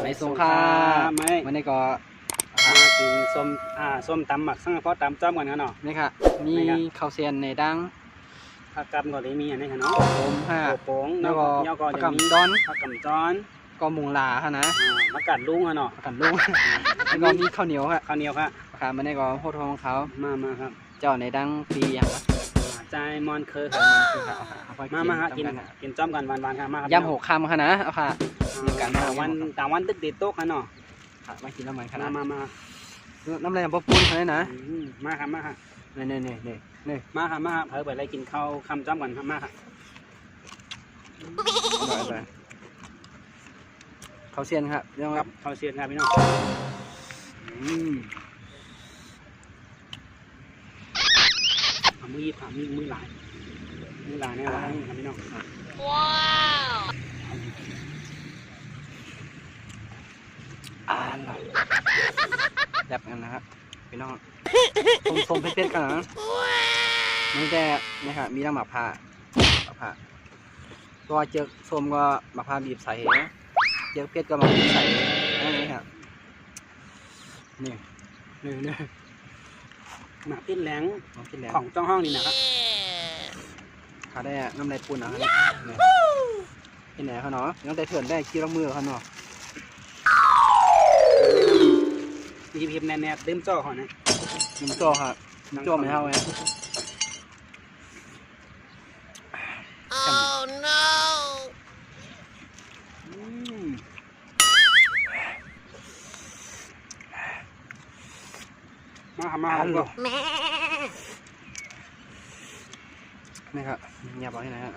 ไม่สงครามวันนี้ก็มากินส้มตำหมักสังเพราะตำจ้อมกันเนาะนี่ค่ะมีข้าวเซียนในดังผักกำก็ได้มีอันนี้ค่ะเนาะผมฮะแล้วก็ผักกำจ้อนผักกำจ้อนก็มุงลาค่ะนะผักกาดลุงค่ะเนาะผักกาดลุงแล้วก็มีข้าวเหนียวค่ะข้าวเหนียวค่ะค่ะมันนี่ก็โพดทองเขามาครับเจ้าในดังปีอย่างวะใจมอนเคยค่ะมาค่ะกินจ้อมกันวันๆค่ะมาครับยำหกคำค่ะนะเอาค่ะต่างวันตึกติดโต๊ะค่ะเนาะค่ะมากินน้ำมันค่ะมาน้ำอะไรปะปูนเขาเลยนะมาค่ะนี่มาค่ะเพิ่งไปอะไรกินข้าวคำจ้อมกันค่ะมาค่ะข้าวเซียนครับเรื่องครับข้าวเซียนครับพี่น้องมือหลายเนี่ยว่าครับพี่น้องว้าวแบบนั้นนะครับพี่น้องส้มเผ็ดๆกันนะนี่แต่นี่ครับมีน้ำหมักผ้าก็เจอส้มก็หมักผ้าบีบใส่เจอเผ็ดก็หมักบีบใส่นี่ครับนี่หมักพริกแหลงของจ้องห้องนี่นะครับเขาได้น้ำลายปูนนะครับที่ไหนเขาเนาะน้องแต่เถื่อนได้กี่ละมือเขาเนาะมีพิมพ์แน่ๆดื่มจ่อเขานะดื่มจ่อครับดื่มจ่อไม่เท่าไงOh no มาลูกนี่ครับเงียบเอาที่ไหนฮะ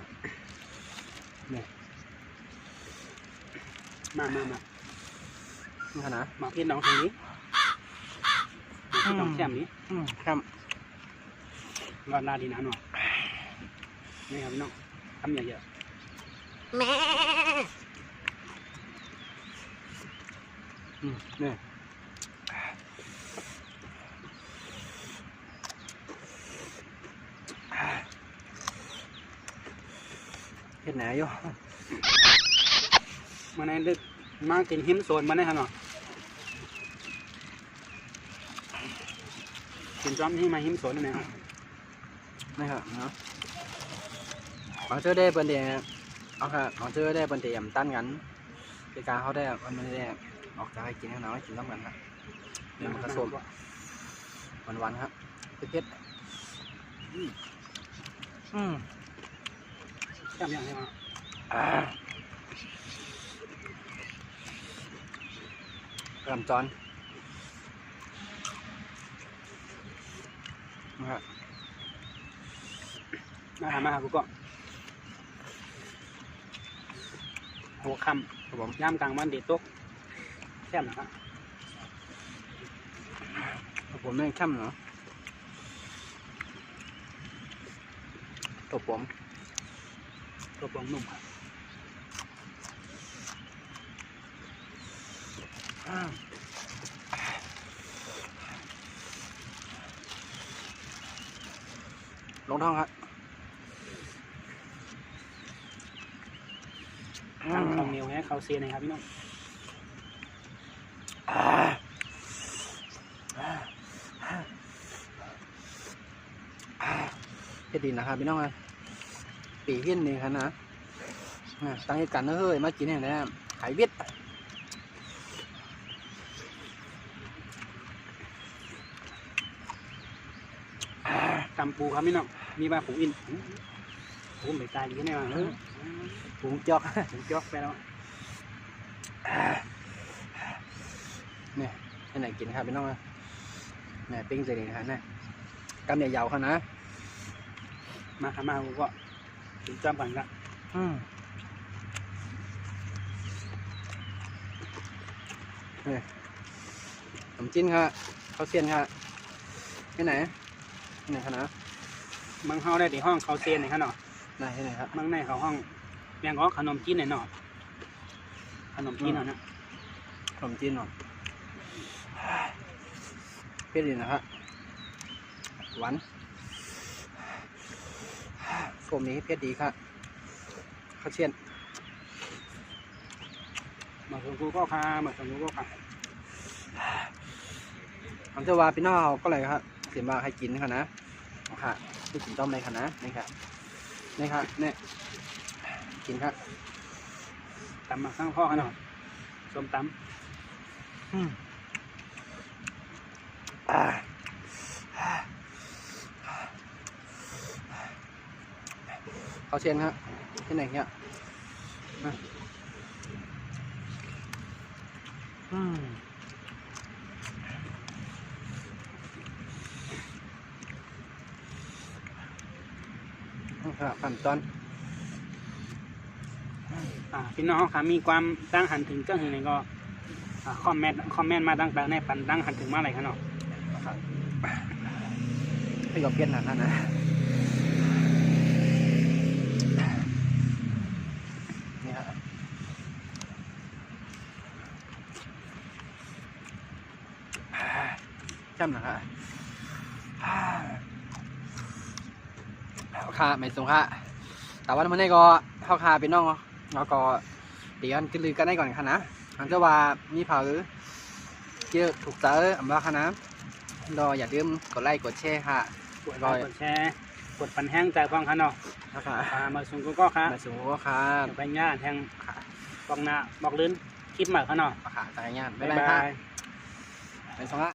นี่มานี่ขนาดมาพี่น้องทางนี้พี่น้องแค่นี้ครับรอดนาดีนะเนาะนี่ครับพี่น้องทำเยอะๆนี่เห็นไหนอยู่มาในลึกมากินหิมโซนมาได้ครับเนาะกินจ้อมที่มาหิมโซนนั่นเองนี่ครับเนาะของเธอได้เป็นเดียเอาค่ะของเธอได้เป็นเดียมตั้นกันในการเขาได้มันไม่ได้ออกจากให้กินให้น้อยกินต้องกันครับเนี่ยมันกระสมวันครับเผ็ดแค่อย่างนี้มาลำจอนนะครับมากูก็หัวคำครับผมย่ำกลางวันเด็ดตุ๊กแค่นะครับผมไม่เข้มเนาะตัวผมนุ่มครับลงท้องครับข้าวเหนียวให้ข้าวเซียนนะครับพี่น้องเฮ็ดดีนะครับพี่น้องอ่ะปีเฮี้ยนนี่ครับนะตั้งให้กันนะเฮ้ยมากินอย่างนี้ขายเวียดตำปูครับพี่น้องมีปลาปูอินปูไม่ตายดีแน่เลยปูจอกไปแล้วเนี่ยให้ไหนกินครับพี่น้องเนี่ยปิ้งใจดีครับนะกำเนี่ยยาวเขานะมาทำมาก็ถึงจำปันละเนี่ยขนมจีนครับข้าวเซียนครับที่ไหนครับนะมังเฮาได้ที่ห้องข้าวเซียนไหนครับเนาะที่ไหนครับมังในเขาห้องแมงก็ขนมจีนไหนเนาะขนมจีนเนาะขนมจีนเนาะเปรี้ยวดีนะครับหวานส้มนี้เผ็ดดีครับข้าวเชียน มาส่งกูก็ค่ะมาส่งกูก็ค่ะ อันเทว่าพี่น้องเขาก็เลยครับเสียมาให้กินค่ะนะค่ะที่กินต้มในค่ะนะนี่ค่ะนี่ค่ะเนี่ยกินครับ ตำมาข้างพ่อกันหน่อยส้มต อ่าเขาเชียนครับที่ไหนเนี่ยครับขั้นตอน ำพี่น้องค่ะมีความตั้งหันถึงเจ้าหึงนี่ก็คอมเมนต์มาต่างๆในปันตั้งหันถึงมาอะไรกันเนาะ ไม่ยอมเปลี่ยนหนานะนี่ฮะจำหนักฮะค่ะไม่สูงค่ะแต่ว่ามันนี่ก็เข้าคาเป็นน้องแล้วก็เดี๋ยวกันลือกันได้ก่อนค่ะนะอันจะว่ามีเผาเยอะถูกใจอันว่าค่ะนะรออย่าลืมกดไลค์กดแชร์ค่ะ กดไลค์กดแชร์กดปันแห้งใจฟังค่ะเนาะ นะคะ มาส่งกูก็ค่ะ มาสูงก็ค่ะ ไปย่าแทงบอกหน้าบอกลื่นคลิปใหม่ค่ะเนาะ ค่ะตายงาน บ๊าย ไม่ได้ บา ค่ะ ย ไปสองละ